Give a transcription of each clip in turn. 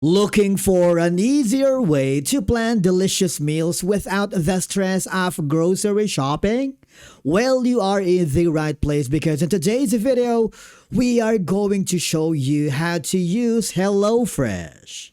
Looking for an easier way to plan delicious meals without the stress of grocery shopping? Well, you are in the right place because in today's video, we are going to show you how to use HelloFresh.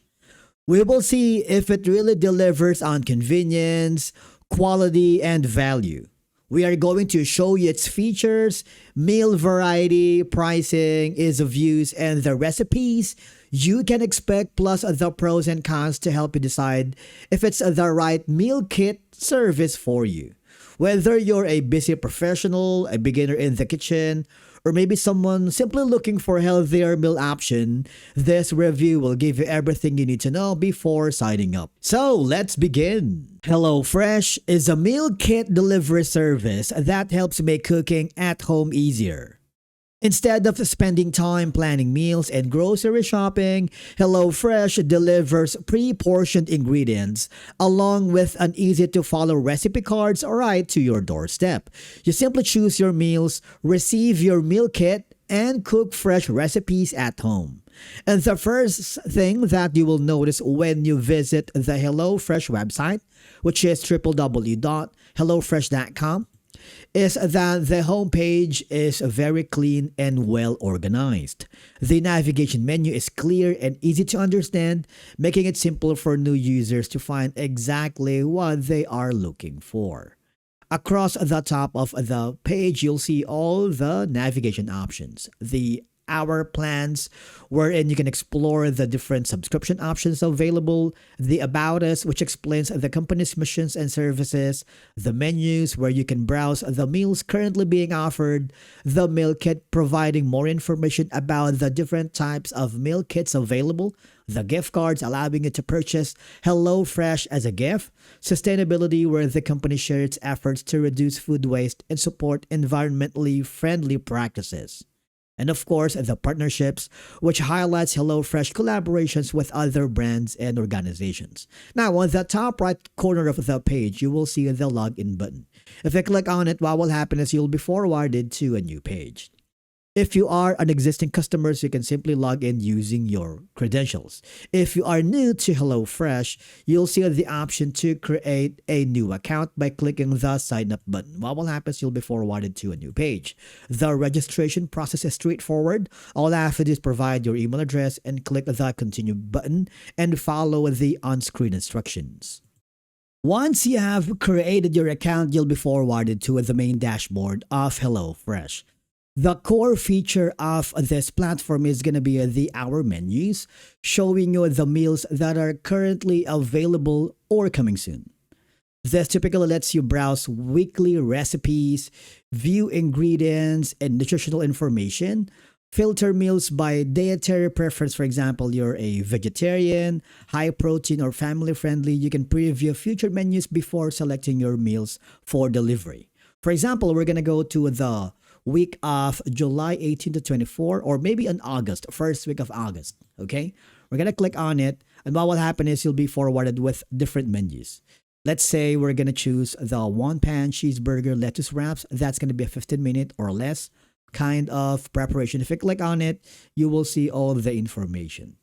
We will see if it really delivers on convenience, quality, and value. We are going to show you its features, meal variety, pricing, ease of use, and the recipes you can expect, plus the pros and cons to help you decide if it's the right meal kit service for you. Whether you're a busy professional, a beginner in the kitchen, or maybe someone simply looking for a healthier meal option, this review will give you everything you need to know before signing up. So let's begin. HelloFresh is a meal kit delivery service that helps make cooking at home easier. Instead of spending time planning meals and grocery shopping, HelloFresh delivers pre-portioned ingredients along with an easy-to-follow recipe cards right to your doorstep. You simply choose your meals, receive your meal kit, and cook fresh recipes at home. And the first thing that you will notice when you visit the HelloFresh website, which is www.hellofresh.com, is that the homepage is very clean and well organized. The navigation menu is clear and easy to understand, making it simple for new users to find exactly what they are looking for. Across the top of the page, you'll see all the navigation options. The Our plans, wherein you can explore the different subscription options available, the About Us, which explains the company's missions and services, the menus, where you can browse the meals currently being offered, the meal kit, providing more information about the different types of meal kits available, the gift cards, allowing you to purchase HelloFresh as a gift, sustainability, where the company shares its efforts to reduce food waste and support environmentally friendly practices. And of course, the partnerships, which highlights HelloFresh collaborations with other brands and organizations. Now, on the top right corner of the page, you will see the login button. If you click on it, what will happen is you'll be forwarded to a new page. If you are an existing customer, you can simply log in using your credentials. If you are new to HelloFresh, you'll see the option to create a new account by clicking the sign up button. What will happen is you'll be forwarded to a new page. The registration process is straightforward. All you have to do is provide your email address and click the continue button and follow the on-screen instructions. Once you have created your account, you'll be forwarded to the main dashboard of HelloFresh. The core feature of this platform is going to be the Our menus, showing you the meals that are currently available or coming soon. This typically lets you browse weekly recipes, view ingredients and nutritional information, filter meals by dietary preference. For example, you're a vegetarian, high protein, or family friendly. You can preview future menus before selecting your meals for delivery. For example, we're going to go to the week of July 18 to 24, or maybe in August, first week of August. Okay, we're gonna click on it, and what will happen is you'll be forwarded with different menus. Let's say we're gonna choose the one-pan cheeseburger lettuce wraps. That's gonna be a 15-minute or less kind of preparation. If you click on it, you will see all the information.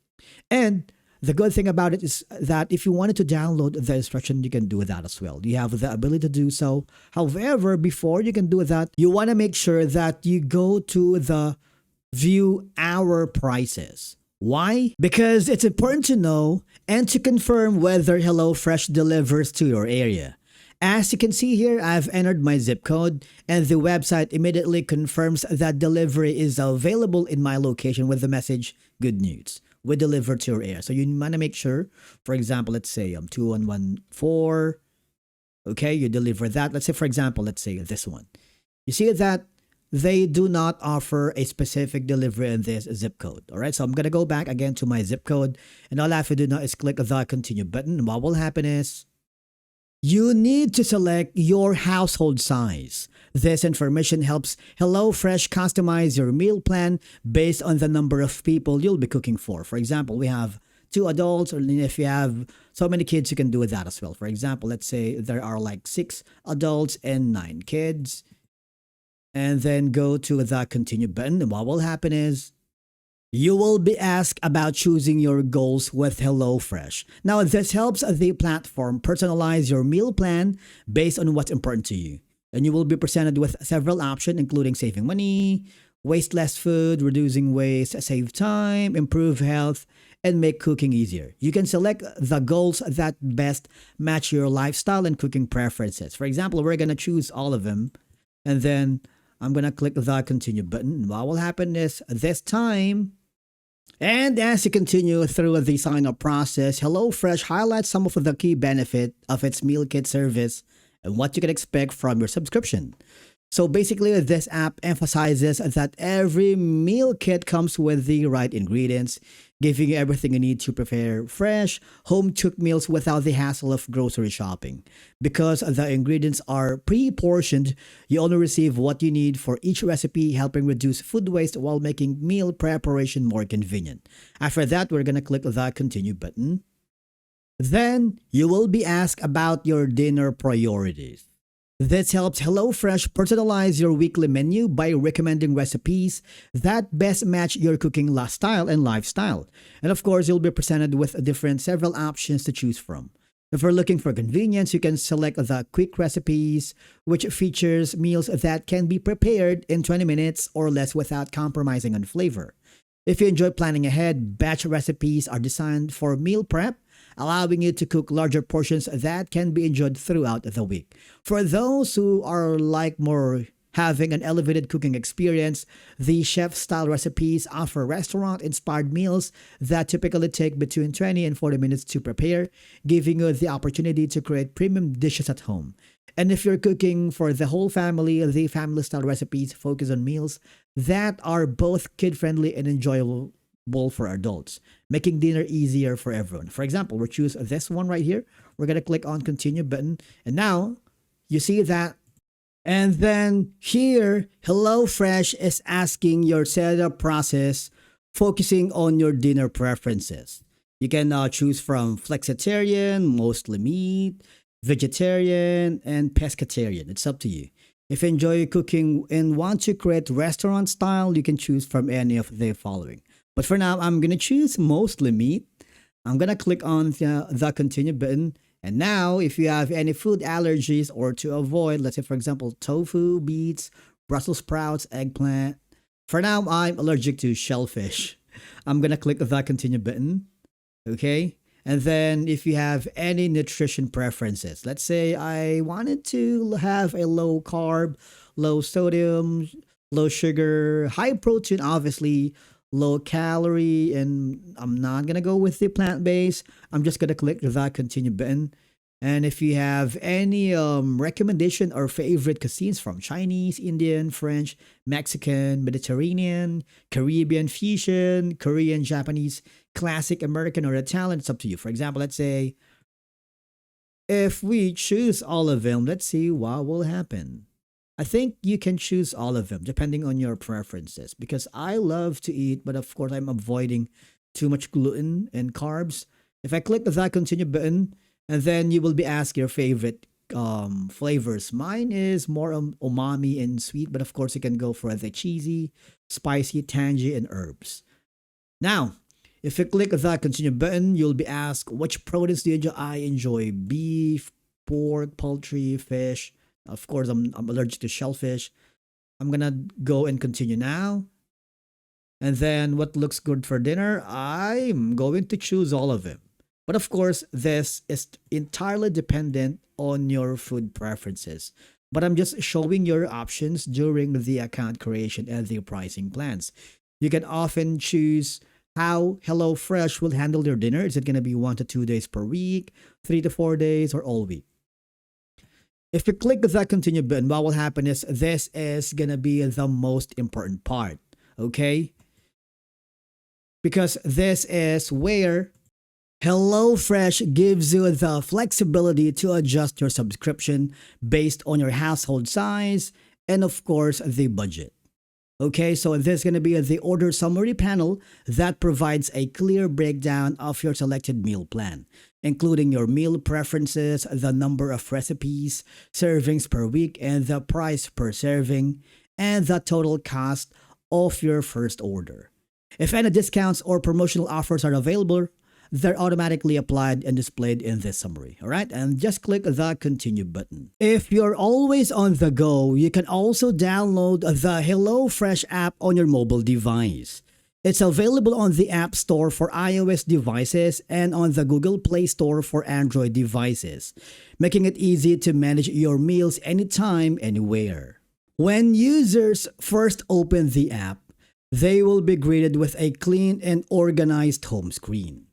And the good thing about it is that if you wanted to download the instruction, you can do that as well. You have the ability to do so. However, before you can do that, you want to make sure that you go to the View Our Prices. Why? Because it's important to know and to confirm whether HelloFresh delivers to your area. As you can see here, I've entered my zip code and the website immediately confirms that delivery is available in my location with the message, "Good news. We deliver to your area." So you want to make sure, for example, let's say 2114. Okay, you deliver that. Let's say, for example, let's say this one. You see that they do not offer a specific delivery in this zip code. All right, so I'm going to go back again to my zip code, and all I have to do now is click the continue button. And what will happen is you need to select your household size. This information helps HelloFresh customize your meal plan based on the number of people you'll be cooking for. For example, we have 2 adults, or if you have so many kids, you can do that as well. For example, let's say there are like 6 adults and 9 kids. And then go to the continue button. And what will happen is You will be asked about choosing your goals with HelloFresh. Now, this helps the platform personalize your meal plan based on what's important to you. And you will be presented with several options, including saving money, waste less food, reducing waste, save time, improve health, and make cooking easier. You can select the goals that best match your lifestyle and cooking preferences. For example, we're going to choose all of them, and then I'm going to click the continue button. What will happen is this time, and as you continue through the sign-up process, HelloFresh highlights some of the key benefits of its meal kit service and what you can expect from your subscription. So basically, this app emphasizes that every meal kit comes with the right ingredients, giving you everything you need to prepare fresh, home-cooked meals without the hassle of grocery shopping. Because the ingredients are pre-portioned, you only receive what you need for each recipe, helping reduce food waste while making meal preparation more convenient. After that, we're going to click the continue button. Then, you will be asked about your dinner priorities. This helps HelloFresh personalize your weekly menu by recommending recipes that best match your cooking style and lifestyle. And of course, you'll be presented with several options to choose from. If you're looking for convenience, you can select the quick recipes, which features meals that can be prepared in 20 minutes or less without compromising on flavor. If you enjoy planning ahead, batch recipes are designed for meal prep, allowing you to cook larger portions that can be enjoyed throughout the week. For those who are more having an elevated cooking experience, the chef-style recipes offer restaurant-inspired meals that typically take between 20 and 40 minutes to prepare, giving you the opportunity to create premium dishes at home. And if you're cooking for the whole family, the family-style recipes focus on meals that are both kid-friendly and enjoyable for adults, making dinner easier for everyone. For example, we'll choose this one right here. We're going to click on continue button. And now you see that. And then here, HelloFresh is asking your setup process, focusing on your dinner preferences. You can choose from flexitarian, mostly meat, vegetarian, and pescatarian. It's up to you. If you enjoy cooking and want to create restaurant style, you can choose from any of the following. But for now, I'm going to choose mostly meat. I'm going to click on the continue button. And now, if you have any food allergies or to avoid, let's say, for example, tofu, beets, Brussels sprouts, eggplant. For now, I'm allergic to shellfish. I'm going to click the continue button. Okay. And then if you have any nutrition preferences, let's say I wanted to have a low carb, low sodium, low sugar, high protein, obviously, low calorie, and I'm not going to go with the plant-based. I'm just going to click the continue button. And if you have any recommendation or favorite cuisines from Chinese, Indian, French, Mexican, Mediterranean, Caribbean fusion, Korean, Japanese, classic, American, or Italian, it's up to you. For example, let's say if we choose all of them, let's see what will happen. I think you can choose all of them depending on your preferences, because I love to eat, but of course I'm avoiding too much gluten and carbs. If I click the continue button, and then you will be asked your favorite flavors. Mine is more umami and sweet, but of course you can go for the cheesy, spicy, tangy, and herbs. Now, if you click the continue button, you'll be asked which proteins do you enjoy. I enjoy beef, pork, poultry, fish. Of course, I'm allergic to shellfish. I'm gonna go and continue now. And then what looks good for dinner? I'm going to choose all of them. But of course, this is entirely dependent on your food preferences. But I'm just showing your options during the account creation and the pricing plans. You can often choose how HelloFresh will handle your dinner. Is it going to be 1 to 2 days per week, 3 to 4 days, or all week? If you click the continue button, what will happen is this is going to be the most important part, okay? Because this is where HelloFresh gives you the flexibility to adjust your subscription based on your household size and, of course, the budget. Okay, so this is going to be the order summary panel that provides a clear breakdown of your selected meal plan, including your meal preferences, the number of recipes, servings per week, and the price per serving, and the total cost of your first order. If any discounts or promotional offers are available, they're automatically applied and displayed in this summary. All right, and just click the continue button. If you're always on the go, you can also download the HelloFresh app on your mobile device. It's available on the App Store for iOS devices and on the Google Play Store for Android devices, making it easy to manage your meals anytime, anywhere. When users first open the app, they will be greeted with a clean and organized home screen.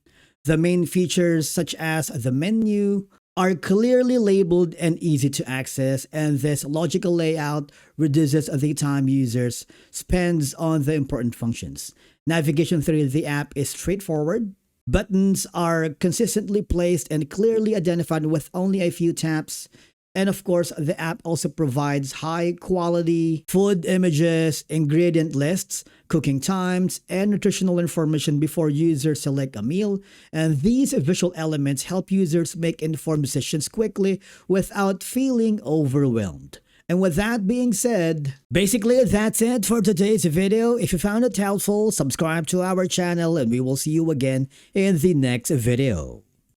The main features, such as the menu, are clearly labeled and easy to access, and this logical layout reduces the time users spend on the important functions. Navigation through the app is straightforward. Buttons are consistently placed and clearly identified with only a few taps. And of course, the app also provides high-quality food images, ingredient lists, cooking times, and nutritional information before users select a meal. And these visual elements help users make informed decisions quickly without feeling overwhelmed. And with that being said, basically that's it for today's video. If you found it helpful, subscribe to our channel and we will see you again in the next video.